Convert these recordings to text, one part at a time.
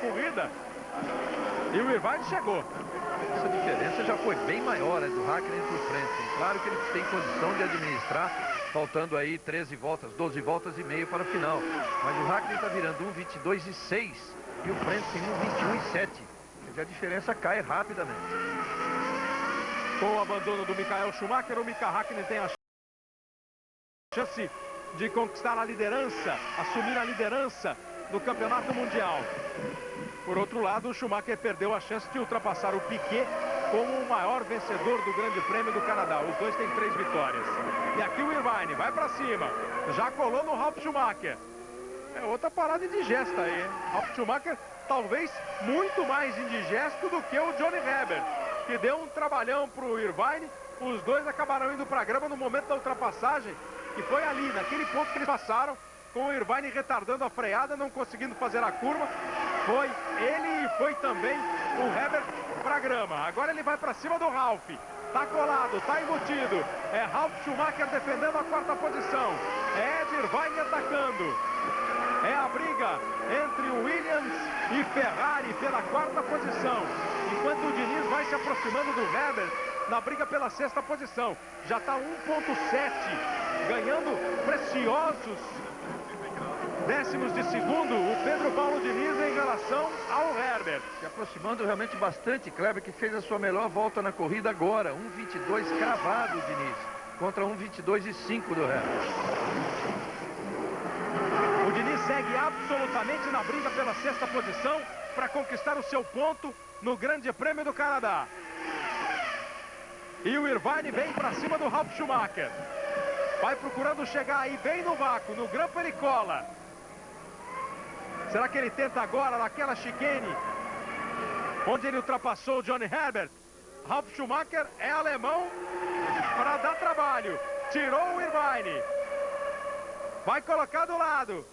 corrida. E o Irvine chegou. Essa diferença já foi bem maior, do Hakkinen para o Frentzen. Claro que ele tem condição de administrar, faltando aí 13 voltas, 12 voltas e meio para o final. Mas o Hakkinen está virando 1:22:6 e o Frentzen 1:21:7. Quer dizer, a diferença cai rapidamente. Com o abandono do Michael Schumacher, o Mika Hakkinen tem a chance de conquistar a liderança, assumir a liderança do campeonato mundial. Por outro lado, o Schumacher perdeu a chance de ultrapassar o Piquet como o maior vencedor do Grande Prêmio do Canadá. Os dois têm 3 vitórias. E aqui o Irvine vai para cima. Já colou no Ralf Schumacher. É outra parada indigesta aí, hein? Ralf Schumacher talvez muito mais indigesto do que o Johnny Herbert, que deu um trabalhão para o Irvine. Os dois acabaram indo para a grama no momento da ultrapassagem, que foi ali, naquele ponto que eles passaram, com o Irvine retardando a freada, não conseguindo fazer a curva. Foi ele e foi também o Herbert para a grama. Agora ele vai para cima do Ralf. Tá colado, tá embutido. É Ralf Schumacher defendendo a 4ª posição. É Ed Irvine atacando. É a briga entre o Williams e Ferrari pela 4ª posição. Enquanto o Diniz vai se aproximando do Herbert na briga pela 6ª posição. Já está 1,7, ganhando preciosos décimos de segundo o Pedro Paulo Diniz em relação ao Herbert. Se aproximando realmente bastante, Kleber, que fez a sua melhor volta na corrida agora. 1:22 cravado o Diniz, contra 1:22:5 do Herbert. O Diniz segue absolutamente na briga pela 6ª posição para conquistar o seu ponto no Grande Prêmio do Canadá. E o Irvine vem para cima do Ralf Schumacher. Vai procurando chegar aí bem no vácuo, no grampo ele cola. Será que ele tenta agora naquela chicane onde ele ultrapassou o Johnny Herbert? Ralf Schumacher é alemão para dar trabalho. Tirou o Irvine. Vai colocar do lado.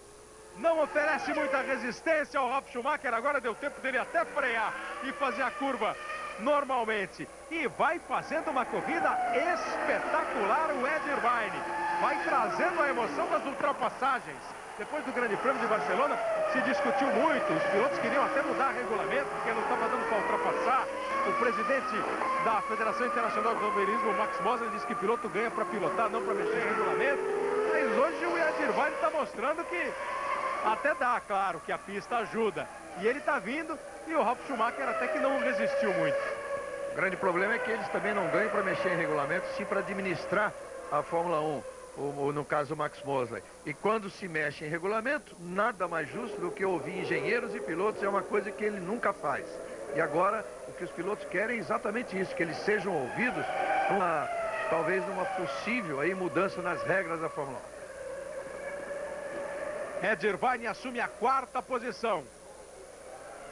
Não oferece muita resistência ao Ralf Schumacher. Agora deu tempo dele até frear e fazer a curva normalmente. E vai fazendo uma corrida espetacular o Ed Irvine. Vai trazendo a emoção das ultrapassagens. Depois do Grande Prêmio de Barcelona, se discutiu muito. Os pilotos queriam até mudar regulamento, porque não estava dando para ultrapassar. O presidente da Federação Internacional de Automobilismo, Max Moser, disse que piloto ganha para pilotar, não para mexer em regulamento. Mas hoje o Ed Irvine está mostrando que até dá, claro, que a pista ajuda. E ele está vindo, e o Ralf Schumacher até que não resistiu muito. O grande problema é que eles também não ganham para mexer em regulamento, sim para administrar a Fórmula 1. Ou no caso o Max Mosley. E quando se mexe em regulamento, nada mais justo do que ouvir engenheiros e pilotos, é uma coisa que ele nunca faz. E agora, o que os pilotos querem é exatamente isso, que eles sejam ouvidos, talvez numa possível aí, mudança nas regras da Fórmula 1. Ed Irvine assume a 4ª posição.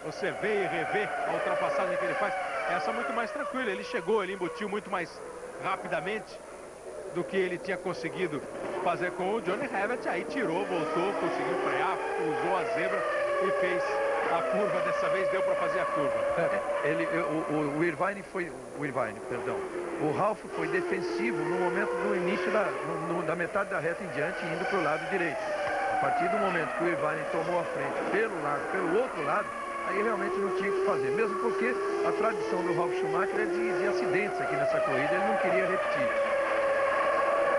Você vê e revê a ultrapassagem que ele faz. Essa muito mais tranquila, ele chegou, ele embutiu muito mais rapidamente do que ele tinha conseguido fazer com o Johnny Herbert. Aí tirou, voltou, conseguiu frear, usou a zebra e fez a curva. Dessa vez deu para fazer a curva. O Irvine o Ralf foi defensivo no momento do início da metade da reta em diante, indo para o lado direito. A partir do momento que o Irvine tomou a frente pelo outro lado, aí realmente não tinha o que fazer, mesmo porque a tradição do Ralf Schumacher é de acidentes aqui nessa corrida, ele não queria repetir.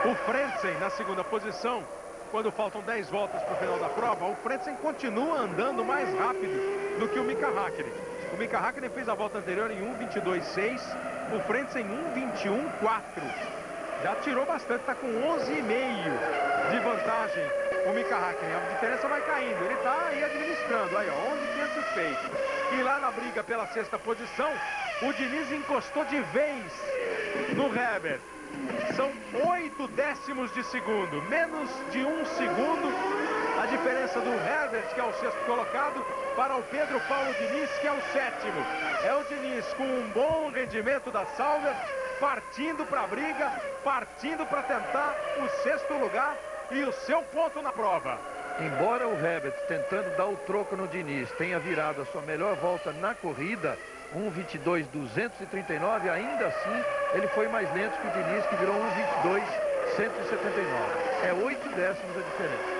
O Frentzen na 2ª posição, quando faltam 10 voltas para o final da prova, o Frentzen continua andando mais rápido do que o Mika Hakkinen. O Mika Hakkinen fez a volta anterior em 1:22:6, o Frentzen em 1:21:4. Já tirou bastante, está com 11,5 de vantagem o Mika Hakkinen. A diferença vai caindo, ele está aí administrando, aí ó, 11,506. E lá na briga pela 6ª posição, o Diniz encostou de vez no Herbert. São 8 décimos de segundo, menos de 1 segundo a diferença do Herbert, que é o 6º colocado, para o Pedro Paulo Diniz, que é o 7º. É o Diniz com um bom rendimento da Sauber, partindo para a briga, partindo para tentar o 6º lugar e o seu ponto na prova. Embora o Herbert, tentando dar o troco no Diniz, tenha virado a sua melhor volta na corrida, 1:22:239, ainda assim ele foi mais lento que o Diniz, que virou 1:22:179. É 8 décimos a diferença.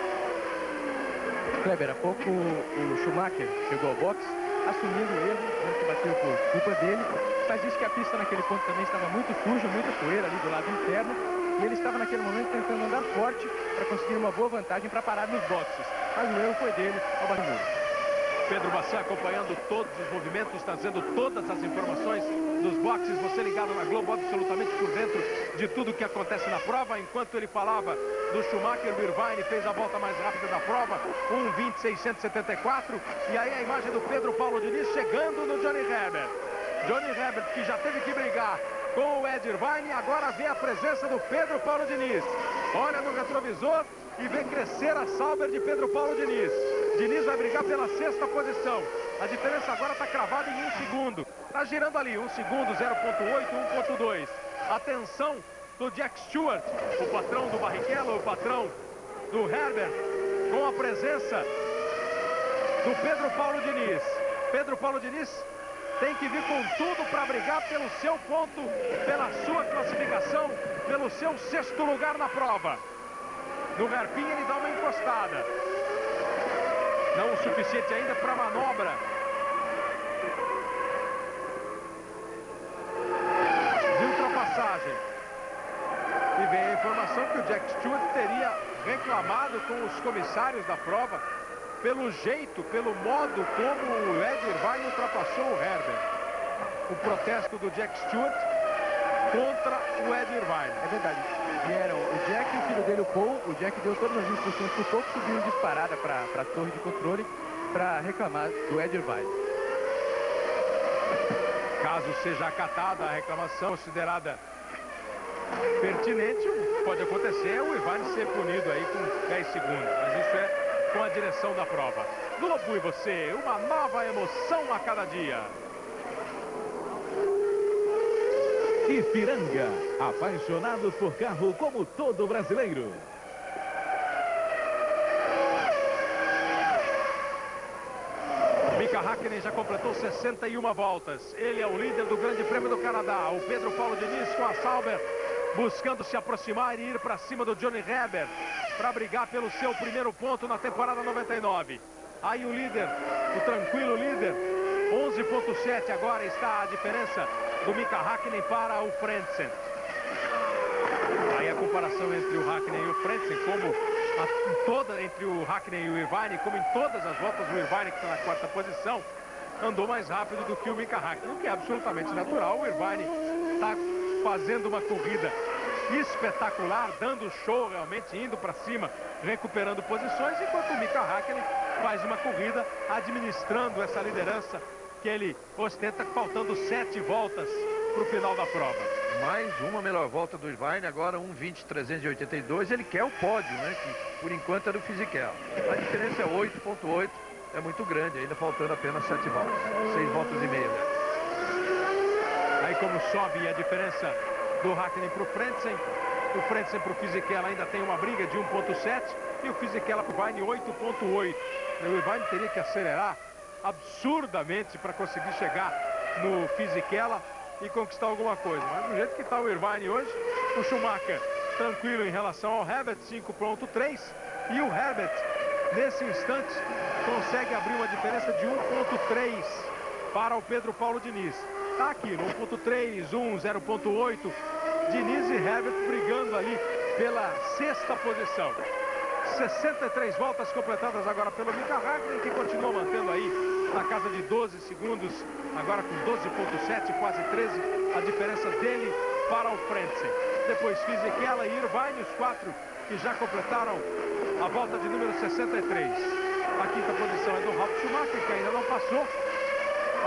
Kleber, há pouco o Schumacher chegou ao box assumindo o erro, dizendo que bateu por culpa dele, mas disse que a pista naquele ponto também estava muito suja, muita poeira ali do lado interno, e ele estava naquele momento tentando andar forte para conseguir uma boa vantagem para parar nos boxes, mas o erro foi dele ao bater o muro. Pedro Bassan acompanhando todos os movimentos, trazendo todas as informações dos boxes. Você ligado na Globo, absolutamente por dentro de tudo que acontece na prova. Enquanto ele falava do Schumacher, o Irvine fez a volta mais rápida da prova, 1:20.674. E aí a imagem do Pedro Paulo Diniz chegando no Johnny Herbert. Johnny Herbert, que já teve que brigar com o Ed Irvine, agora vê a presença do Pedro Paulo Diniz. Olha no retrovisor e vê crescer a Sauber de Pedro Paulo Diniz. Diniz vai brigar pela 6ª posição. A diferença agora está cravada em 1 segundo. Está girando ali, 1 segundo, 0.8, 1.2. Atenção do Jack Stewart, o patrão do Barrichello, o patrão do Herbert, com a presença do Pedro Paulo Diniz. Pedro Paulo Diniz tem que vir com tudo para brigar pelo seu ponto, pela sua classificação, pelo seu 6º lugar na prova. No hairpin ele dá uma encostada. Não o suficiente ainda para a manobra. De ultrapassagem. E vem a informação que o Jack Stewart teria reclamado com os comissários da prova pelo jeito, pelo modo como o Ed Irvine ultrapassou o Herbert. O protesto do Jack Stewart contra o Ed Irvine. É verdade. Vieram o Jack e o filho dele, o Paul. O Jack deu todas as instruções pro Paul, que subiu disparada para a torre de controle para reclamar do Ed Irvine. Caso seja acatada a reclamação considerada pertinente, pode acontecer o Irvine ser punido aí com 10 segundos. Mas isso é com a direção da prova. Globo e você, uma nova emoção a cada dia. Ipiranga, apaixonados por carro como todo brasileiro. Mika Häkkinen já completou 61 voltas. Ele é o líder do Grande Prêmio do Canadá. O Pedro Paulo Diniz com a Sauber buscando se aproximar e ir para cima do Johnny Herbert para brigar pelo seu primeiro ponto na temporada 99. Aí o líder, o tranquilo líder, 11.7 agora está a diferença do Mika Häkkinen para o Frentzen. Aí a comparação entre o Häkkinen e o Frentzen, como entre o Häkkinen e o Irvine, como em todas as voltas o Irvine, que está na 4ª posição, andou mais rápido do que o Mika Häkkinen, o que é absolutamente natural. O Irvine está fazendo uma corrida espetacular, dando show realmente, indo para cima, recuperando posições, enquanto o Mika Häkkinen faz uma corrida administrando essa liderança que ele ostenta, faltando 7 voltas para o final da prova. Mais uma melhor volta do Irvine, agora 1:20.382. Ele quer o pódio, né? Que por enquanto é do Fisichella. A diferença é 8.8, é muito grande, ainda faltando apenas 7 voltas, 6 voltas e meia. Aí como sobe a diferença do Häkkinen para o Frentzen para o Fisichella ainda tem uma briga de 1.7 e o Fisichella para o Irvine 8.8. O Irvine teria que acelerar absurdamente para conseguir chegar no Fisichella e conquistar alguma coisa. Mas do jeito que está o Irvine hoje, o Schumacher tranquilo em relação ao Herbert, 5.3, e o Herbert nesse instante consegue abrir uma diferença de 1.3 para o Pedro Paulo Diniz. Está aqui no 1.3, 1, 0.8, Diniz e Herbert brigando ali pela 6ª posição. 63 voltas completadas agora pelo Mika Häkkinen, que continua mantendo aí na casa de 12 segundos, agora com 12.7, quase 13, a diferença dele para o Frentzen. Depois Fisichella e Irvine, os 4 que já completaram a volta de número 63. A 5ª posição é do Ralf Schumacher, que ainda não passou.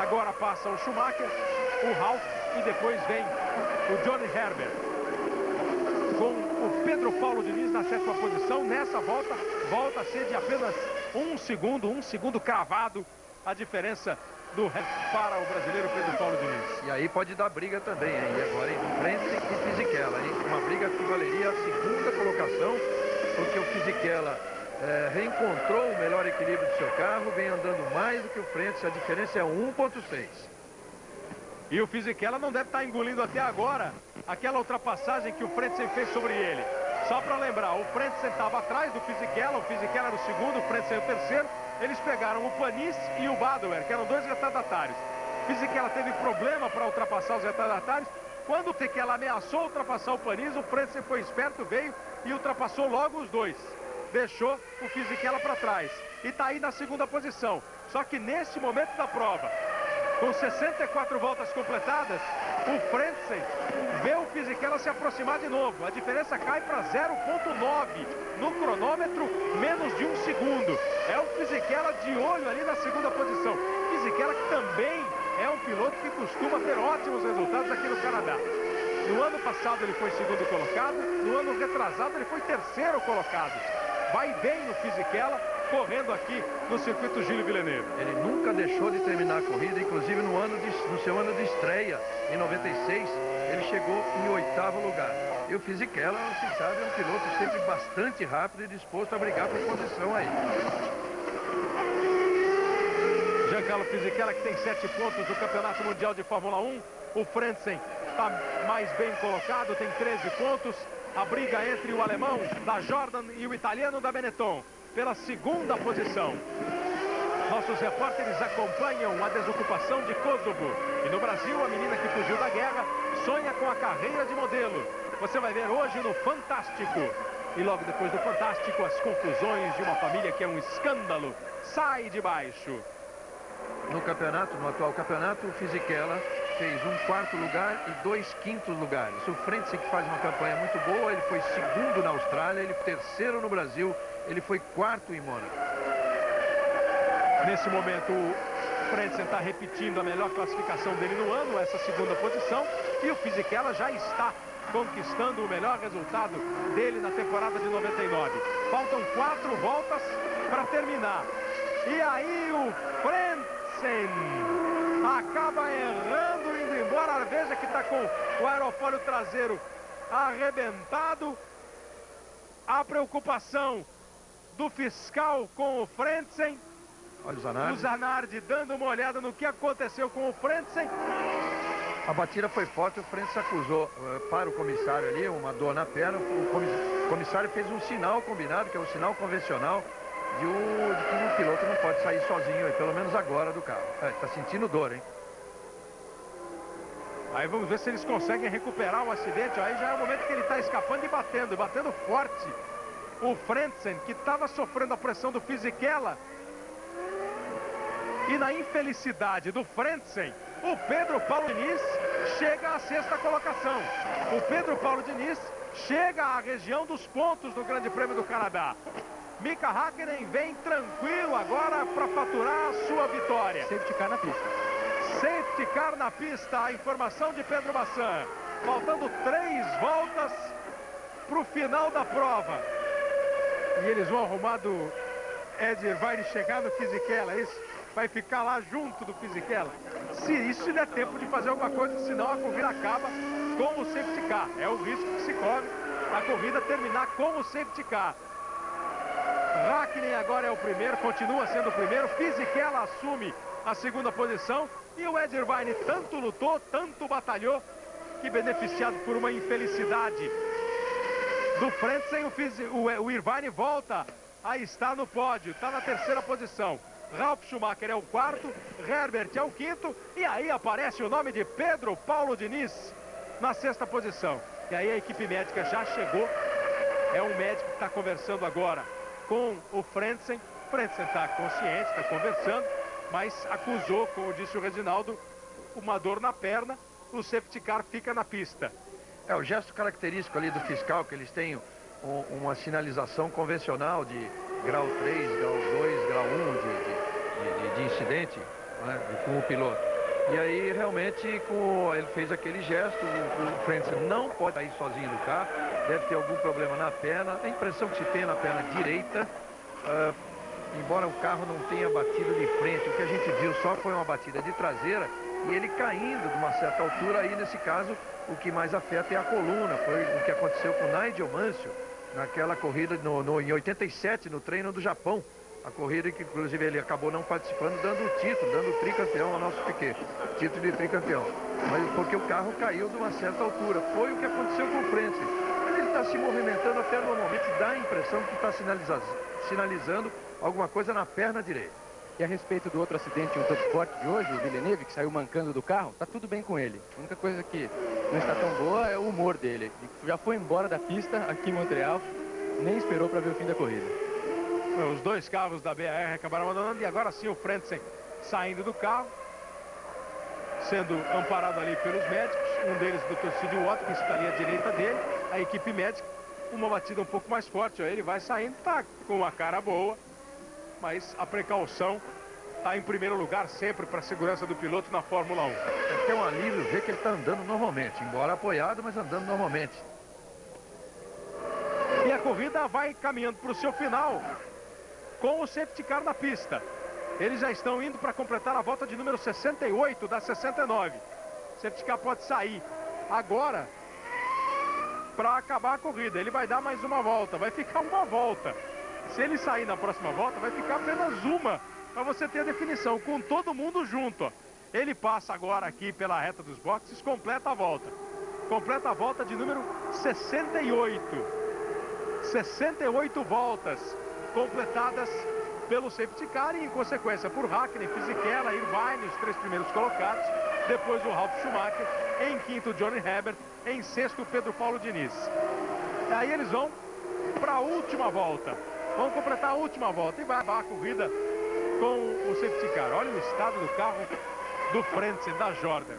Agora passa o Schumacher, o Ralf e depois vem o Johnny Herbert. Com o Pedro Paulo Diniz na 7ª posição, nessa volta a ser de apenas 1 segundo cravado a diferença do para o brasileiro Pedro Paulo Diniz. E aí pode dar briga também, hein? E agora em frente com o Fisichella, hein? Uma briga que valeria a 2ª colocação, porque o Fisichella reencontrou o melhor equilíbrio do seu carro, vem andando mais do que o Frentzen, a diferença é 1.6. E o Fisichella não deve estar engolindo até agora aquela ultrapassagem que o Frentzen fez sobre ele. Só para lembrar, o Frentzen estava atrás do Fisichella, o Fisichella era o segundo, o Frentzen é o terceiro. eles pegaram o Panis e o Badoer, que eram dois retardatários. Fisichella teve problema para ultrapassar os retardatários. Quando o Tekela ameaçou ultrapassar o Panis, o Frentzen foi esperto, veio e ultrapassou logo os dois. Deixou o Fisichella para trás. E está aí na segunda posição. Só que nesse momento da prova, com 64 voltas completadas, o Frentzen vê o Fisichella se aproximar de novo. A diferença cai para 0,9 no cronômetro, menos de 1 segundo. É o Fisichella de olho ali na segunda posição. Fisichella que também é um piloto que costuma ter ótimos resultados aqui no Canadá. No ano passado ele foi segundo colocado, no ano retrasado ele foi terceiro colocado. Vai bem o Fisichella, correndo aqui no circuito Gilles Villeneuve. Ele nunca deixou de terminar a corrida, inclusive no seu ano de estreia, em 96, ele chegou em 8º lugar. E o Fisichella, vocês sabem, é um piloto sempre bastante rápido e disposto a brigar por posição aí. Giancarlo Fisichella, que tem 7 pontos do Campeonato Mundial de Fórmula 1. O Frentzen está mais bem colocado, tem 13 pontos. A briga entre o alemão da Jordan e o italiano da Benetton pela segunda posição. Nossos repórteres acompanham a desocupação de Kosovo. E no Brasil, a menina que fugiu da guerra sonha com a carreira de modelo. Você vai ver hoje no Fantástico. E logo depois do Fantástico, as confusões de uma família que é um escândalo. Sai de baixo. No campeonato, no atual campeonato, o Fisichella fez um 4º lugar e 2 5º lugares. O Frentzen, que faz uma campanha muito boa, ele foi segundo na Austrália, ele foi terceiro no Brasil, ele foi 4º em Mônaco. Nesse momento, o Frentzen está repetindo a melhor classificação dele no ano, essa segunda posição, e o Fisichella já está conquistando o melhor resultado dele na temporada de 99. Faltam 4 voltas para terminar. E aí o Frentzen acaba errando, indo embora. Veja que está com o aerofólio traseiro arrebentado. A preocupação do fiscal com o Frentzen. Olha o Zanardi. O Zanardi dando uma olhada no que aconteceu com o Frentzen. A batida foi forte, o Frentzen acusou para o comissário ali uma dor na perna. O comissário fez um sinal combinado, que é um sinal convencional, de que um piloto não pode sair sozinho, pelo menos agora, do carro. Está sentindo dor, hein? Aí vamos ver se eles conseguem recuperar o acidente. Aí já é o momento que ele está escapando e batendo forte. O Frentzen, que estava sofrendo a pressão do Fisichella. E na infelicidade do Frentzen, o Pedro Paulo Diniz chega à 6ª colocação. O Pedro Paulo Diniz chega à região dos pontos do Grande Prêmio do Canadá. Mika Häkkinen vem tranquilo agora para faturar a sua vitória. Safety car na pista. Safety car na pista, a informação de Pedro Bassan. Faltando 3 voltas para o final da prova. E eles vão arrumar do Ed Irvine chegar no Fisichella, isso? Vai ficar lá junto do Fisichella. Se isso der tempo de fazer alguma coisa, senão a corrida acaba com o safety car. É o risco que se corre, a corrida terminar com o safety car. Häkkinen agora é o primeiro, continua sendo o primeiro. Fisichella assume a segunda posição. E o Ed Irvine tanto lutou, tanto batalhou, que beneficiado por uma infelicidade do Frentzen, o Irvine volta a estar no pódio, está na 3ª posição. Ralf Schumacher é o 4º, Herbert é o 5º, e aí aparece o nome de Pedro Paulo Diniz na 6ª posição. E aí a equipe médica já chegou, é um médico que está conversando agora com o Frentzen. O Frentzen está consciente, está conversando, mas acusou, como disse o Reginaldo, uma dor na perna. O safety car fica na pista. É o gesto característico ali do fiscal, que eles têm uma sinalização convencional de grau 3, grau 2, grau 1 de incidente, né, com o piloto. E aí realmente ele fez aquele gesto. O Frentzen não pode sair sozinho do carro, deve ter algum problema na perna. A impressão que se tem na perna direita, embora o carro não tenha batido de frente, o que a gente viu só foi uma batida de traseira e ele caindo de uma certa altura. Aí nesse caso o que mais afeta é a coluna. Foi o que aconteceu com o Nigel Mansell naquela corrida em 87, no treino do Japão. A corrida que inclusive ele acabou não participando, dando o título, dando o tricampeão ao nosso Piquet, título de tricampeão. Mas porque o carro caiu de uma certa altura. Foi o que aconteceu com o Frentzen. Mas ele está se movimentando até no momento, dá a impressão que está sinalizando alguma coisa na perna direita. E a respeito do outro acidente um tanto forte de hoje, o Villeneuve, que saiu mancando do carro, tá tudo bem com ele. A única coisa que não está tão boa é o humor dele. Ele já foi embora da pista aqui em Montreal, nem esperou para ver o fim da corrida. Os dois carros da BAR acabaram abandonando e agora sim o Frentzen saindo do carro, sendo amparado ali pelos médicos, um deles do Dr. Sid Watkins, que está ali à direita dele, a equipe médica, uma batida um pouco mais forte, ó, ele vai saindo, tá com uma cara boa, mas a precaução está em primeiro lugar sempre para a segurança do piloto na Fórmula 1. É que é um alívio ver que ele está andando normalmente, embora apoiado, mas andando normalmente. E a corrida vai caminhando para o seu final com o safety car na pista. Eles já estão indo para completar a volta de número 68 da 69. O safety car pode sair agora para acabar a corrida. Ele vai dar mais uma volta, vai ficar uma volta. Se ele sair na próxima volta, vai ficar apenas uma, para você ter a definição, com todo mundo junto. Ó. Ele passa agora aqui pela reta dos boxes, completa a volta. Completa a volta de número 68. 68 voltas completadas pelo safety car e, em consequência, por Hakkinen, Fisichella, Irvine, os três primeiros colocados. Depois o Ralf Schumacher, em quinto Johnny Herbert, em sexto Pedro Paulo Diniz. E aí eles vão para a última volta. Vão completar a última volta e vai acabar a corrida com o safety car. Olha o estado do carro do Frentzen, da Jordan.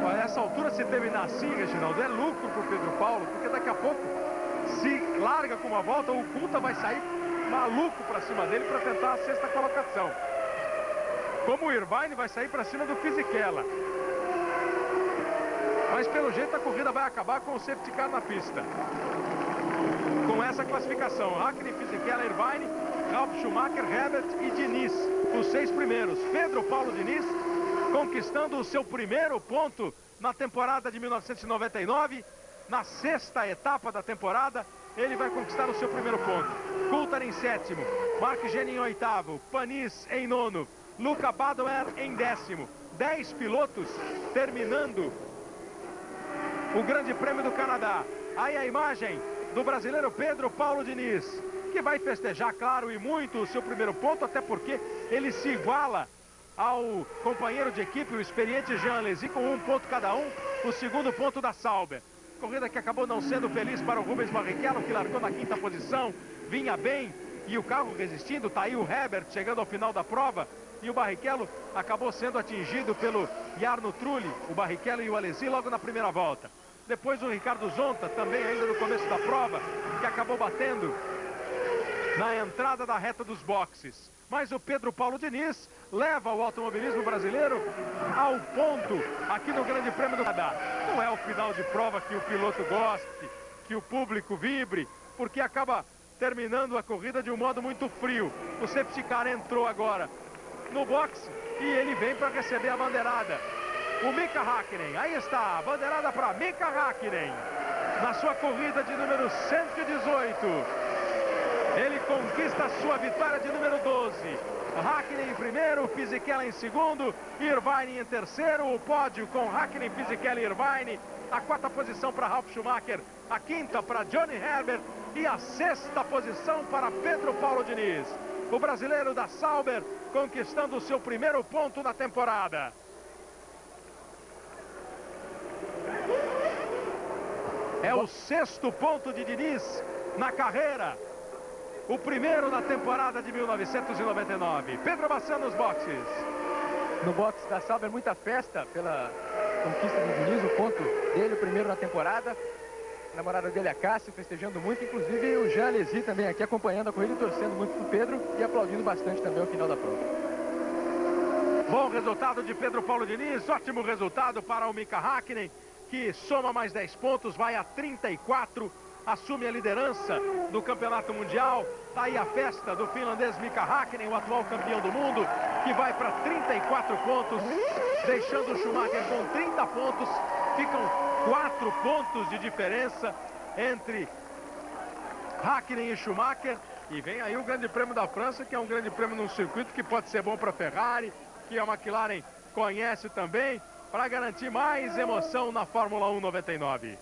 A essa altura, se terminar assim, Reginaldo, é lucro para o Pedro Paulo, porque daqui a pouco, se larga com uma volta, o Coulthard vai sair maluco para cima dele para tentar a sexta colocação. Como o Irvine vai sair para cima do Fisichella. Mas pelo jeito a corrida vai acabar com o safety car na pista. Com essa classificação, Hakkinen, Fisichella, Irvine, Ralf Schumacher, Herbert e Diniz, os seis primeiros. Pedro Paulo Diniz conquistando o seu primeiro ponto na temporada de 1999, na sexta etapa da temporada, ele vai conquistar o seu primeiro ponto. Coulthard em sétimo, Mark Jenne em oitavo, Panis em nono, Luca Badoer em décimo. 10 pilotos terminando o Grande Prêmio do Canadá. Aí a imagem do brasileiro Pedro Paulo Diniz, que vai festejar, claro, e muito o seu primeiro ponto, até porque ele se iguala ao companheiro de equipe, o experiente Jean Alesi, com um ponto cada um, o segundo ponto da Sauber. Corrida que acabou não sendo feliz para o Rubens Barrichello, que largou na quinta posição, vinha bem, e o carro resistindo. Tá aí o Herbert chegando ao final da prova, e o Barrichello acabou sendo atingido pelo Jarno Trulli, o Barrichello e o Alesi logo na primeira volta. Depois o Ricardo Zonta, também ainda no começo da prova, que acabou batendo na entrada da reta dos boxes. Mas o Pedro Paulo Diniz leva o automobilismo brasileiro ao ponto aqui no Grande Prêmio do Canadá. Não é o final de prova que o piloto goste, que o público vibre, porque acaba terminando a corrida de um modo muito frio. O safety car entrou agora no box e ele vem para receber a bandeirada. O Mika Hakkinen, aí está, a bandeirada para Mika Hakkinen, na sua corrida de número 118. Ele conquista a sua vitória de número 12. Hakkinen em primeiro, Fisichella em segundo, Irvine em terceiro. O pódio com Hakkinen, Fisichella e Irvine. A quarta posição para Ralf Schumacher, a quinta para Johnny Herbert e a sexta posição para Pedro Paulo Diniz. O brasileiro da Sauber conquistando o seu primeiro ponto na temporada. É o sexto ponto de Diniz na carreira. O primeiro na temporada de 1999. Pedro Bassan nos boxes. No box da Sauber, muita festa pela conquista de Diniz, o ponto dele, o primeiro na temporada. A namorada dele, a Cássia, festejando muito. Inclusive o Jean Alesi também aqui acompanhando a corrida e torcendo muito pro Pedro e aplaudindo bastante também ao final da prova. Bom resultado de Pedro Paulo Diniz, ótimo resultado para o Mika Hakkinen, que soma mais 10 pontos, vai a 34, assume a liderança do Campeonato Mundial. Tá aí a festa do finlandês Mika Hakkinen, o atual campeão do mundo, que vai para 34 pontos, deixando o Schumacher com 30 pontos. Ficam 4 pontos de diferença entre Hakkinen e Schumacher. E vem aí o Grande Prêmio da França, que é um grande prêmio num circuito que pode ser bom para a Ferrari, que a McLaren conhece também, para garantir mais emoção na Fórmula 1 99.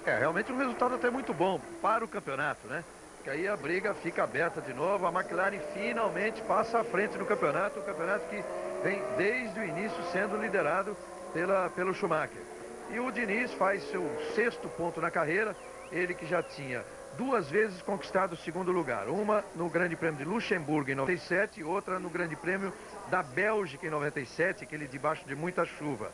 É realmente um resultado até muito bom para o campeonato, né? que aí a briga fica aberta de novo. A McLaren finalmente passa à frente no campeonato, um campeonato que vem desde o início sendo liderado pelo Schumacher. E o Diniz faz seu 6º ponto na carreira, ele que já tinha 2 vezes conquistado o 2º lugar. Uma no Grande Prêmio de Luxemburgo em 97 e outra no Grande Prêmio da Bélgica em 97, aquele debaixo de muita chuva.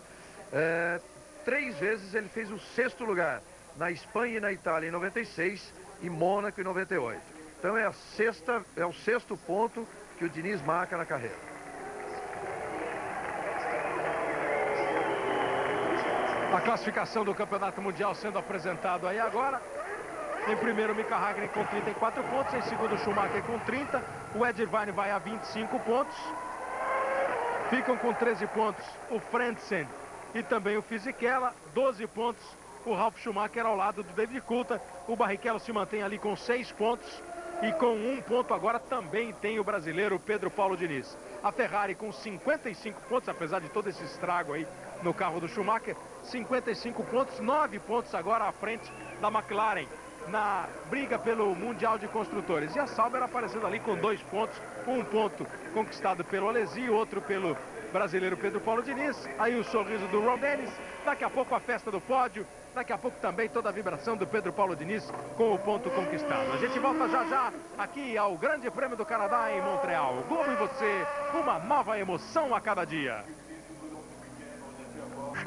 3 vezes ele fez o 6º lugar, na Espanha e na Itália em 96 e Mônaco em 98. Então é o 6º ponto que o Diniz marca na carreira. A classificação do Campeonato Mundial sendo apresentado aí agora. Em primeiro, Mika Häkkinen com 34 pontos. Em segundo, Schumacher com 30. O Ed Irvine vai a 25 pontos. Ficam com 13 pontos o Frentzen e também o Fisichella. 12 pontos o Ralf Schumacher ao lado do David Coulthard. O Barrichello se mantém ali com 6 pontos. E com 1 ponto agora também tem o brasileiro Pedro Paulo Diniz. A Ferrari com 55 pontos, apesar de todo esse estrago aí no carro do Schumacher. 55 pontos, 9 pontos agora à frente da McLaren na briga pelo Mundial de Construtores. E a Sauber aparecendo ali com 2 pontos. 1 ponto conquistado pelo Alesi, outro pelo brasileiro Pedro Paulo Diniz. Aí o sorriso do Ron Dennis. Daqui a pouco a festa do pódio. Daqui a pouco também toda a vibração do Pedro Paulo Diniz com o ponto conquistado. A gente volta já já aqui ao Grande Prêmio do Canadá em Montreal. Globo e você, uma nova emoção a cada dia.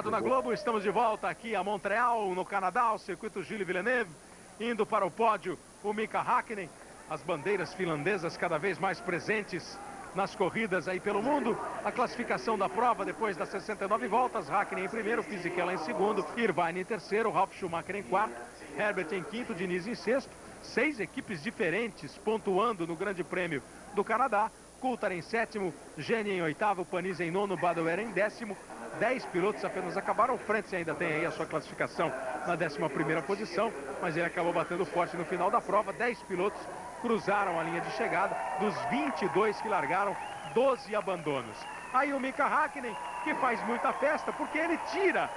Na Globo, estamos de volta aqui a Montreal, no Canadá, o circuito Gilles Villeneuve. Indo para o pódio o Mika Häkkinen. As bandeiras finlandesas cada vez mais presentes nas corridas aí pelo mundo. A classificação da prova depois das 69 voltas. Häkkinen em primeiro, Fisichella em segundo, Irvine em terceiro, Ralf Schumacher em quarto, Herbert em quinto, Diniz em sexto. 6 equipes diferentes pontuando no Grande Prêmio do Canadá. Coulthard em sétimo, Gene em oitavo, Panis em nono, Badoer em décimo. 10 pilotos apenas acabaram. O Frentzen ainda tem aí a sua classificação na 11ª posição, mas ele acabou batendo forte no final da prova. 10 pilotos cruzaram a linha de chegada. Dos 22 que largaram, 12 abandonos. Aí o Mika Häkkinen, que faz muita festa, porque ele tira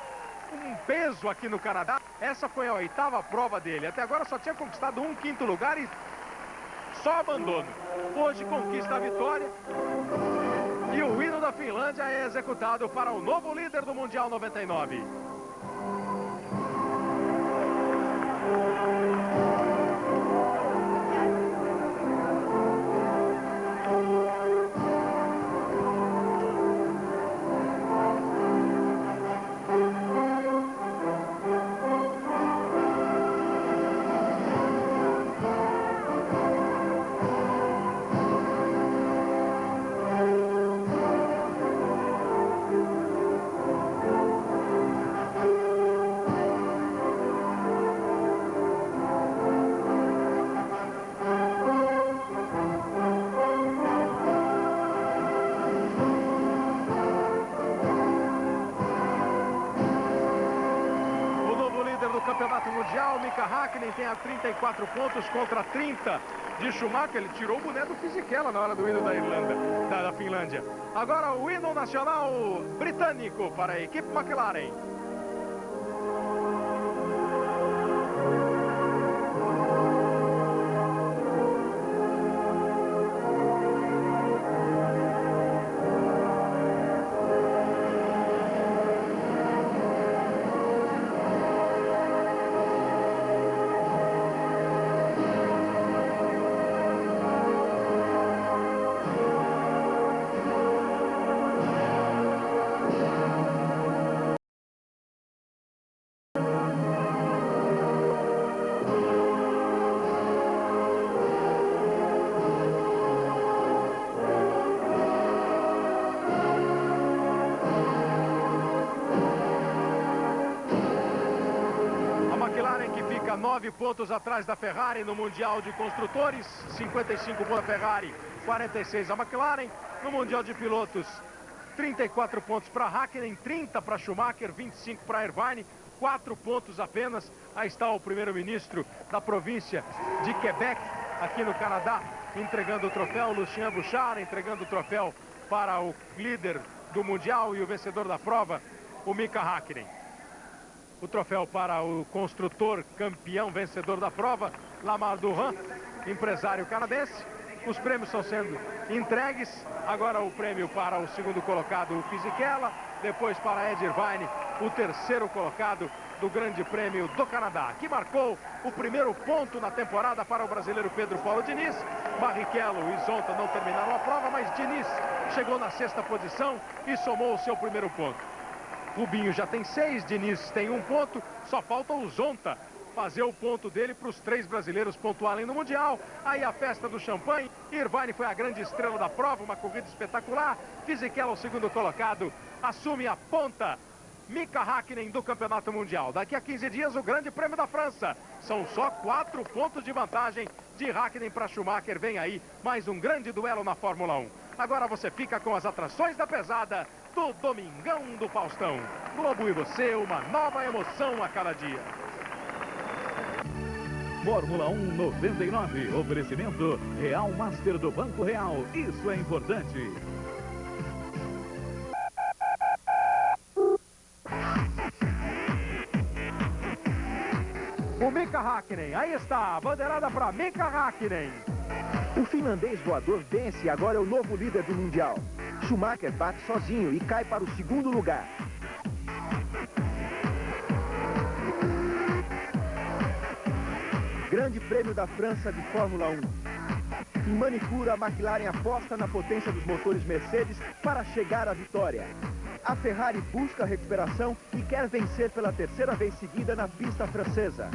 um peso aqui no Canadá. Essa foi a 8ª prova dele. Até agora só tinha conquistado um 5º lugar e só abandono. Hoje conquista a vitória. E o hino da Finlândia é executado para o novo líder do Mundial 99. Campeonato Mundial, Mika Häkkinen tem a 34 pontos contra 30 de Schumacher. Ele tirou o boné do Fisichella na hora do hino da Finlândia. Agora o hino nacional britânico para a equipe McLaren. Que fica 9 pontos atrás da Ferrari no Mundial de Construtores, 55 pontos a Ferrari, 46 a McLaren. No Mundial de Pilotos, 34 pontos para Häkkinen, 30 para Schumacher, 25 para Irvine, 4 pontos apenas. Aí está o primeiro-ministro da província de Quebec, aqui no Canadá, entregando o troféu, Lucien Bouchard, entregando o troféu para o líder do Mundial e o vencedor da prova, o Mika Häkkinen. O troféu para o construtor campeão vencedor da prova, Lamar Durand. empresário canadense. Os prêmios estão sendo entregues. Agora o prêmio para o segundo colocado, o Fisichella. Depois para Ed Irvine, o terceiro colocado do Grande Prêmio do Canadá, que marcou o primeiro ponto na temporada para o brasileiro Pedro Paulo Diniz. Barrichello e Zonta não terminaram a prova, mas Diniz chegou na sexta posição e somou o seu primeiro ponto. Rubinho já tem 6, Diniz tem 1 ponto, só falta o Zonta fazer o ponto dele para os 3 brasileiros pontuarem no Mundial. Aí a festa do champanhe. Irvine foi a grande estrela da prova, uma corrida espetacular. Fisichella, o segundo colocado, assume a ponta. Mika Häkkinen do Campeonato Mundial. Daqui a 15 dias, o Grande Prêmio da França. São só 4 pontos de vantagem de Häkkinen para Schumacher. Vem aí mais um grande duelo na Fórmula 1. Agora você fica com as atrações da pesada do Domingão do Faustão. Globo e você, uma nova emoção a cada dia. Fórmula 1 99. Oferecimento Real Master do Banco Real. Isso é importante. O Mika Häkkinen, aí está, a bandeirada para Mika Häkkinen. O finlandês voador vence e agora é o novo líder do Mundial. Schumacher bate sozinho e cai para o segundo lugar. Grande Prêmio da França de Fórmula 1. Em Manicure, a McLaren aposta na potência dos motores Mercedes para chegar à vitória. A Ferrari busca a recuperação e quer vencer pela terceira vez seguida na pista francesa.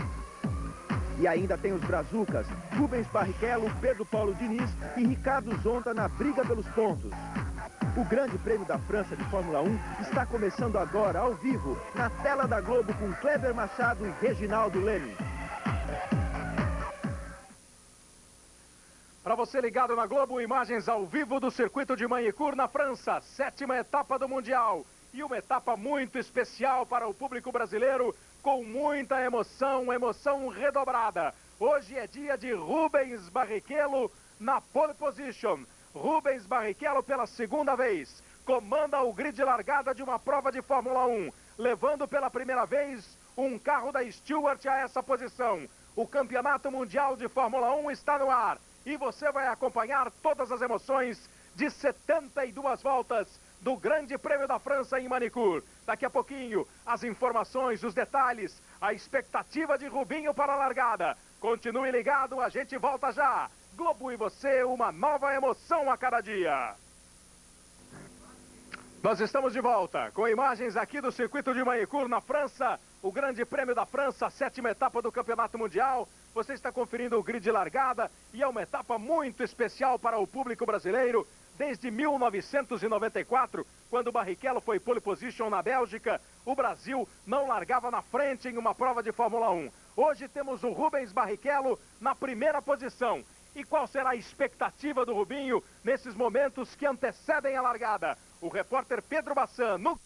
E ainda tem os brazucas, Rubens Barrichello, Pedro Paulo Diniz e Ricardo Zonta na briga pelos pontos. O Grande Prêmio da França de Fórmula 1 está começando agora, ao vivo, na tela da Globo, com Kleber Machado e Reginaldo Leme. Para você ligado na Globo, imagens ao vivo do circuito de Manicure na França, 7ª etapa do Mundial. E uma etapa muito especial para o público brasileiro, com muita emoção, emoção redobrada. Hoje é dia de Rubens Barrichello na pole position. Rubens Barrichello pela segunda vez comanda o grid de largada de uma prova de Fórmula 1, levando pela primeira vez um carro da Stewart a essa posição. O Campeonato Mundial de Fórmula 1 está no ar. E você vai acompanhar todas as emoções de 72 voltas do Grande Prêmio da França em Manicure. Daqui a pouquinho, as informações, os detalhes, a expectativa de Rubinho para a largada. Continue ligado, a gente volta já. Globo e você, uma nova emoção a cada dia. Nós estamos de volta com imagens aqui do circuito de Manicure na França. O Grande Prêmio da França, 7ª etapa do Campeonato Mundial. Você está conferindo o grid de largada e é uma etapa muito especial para o público brasileiro. Desde 1994, quando Barrichello foi pole position na Bélgica, o Brasil não largava na frente em uma prova de Fórmula 1. Hoje temos o Rubens Barrichello na primeira posição. E qual será a expectativa do Rubinho nesses momentos que antecedem a largada? O repórter Pedro Bassan no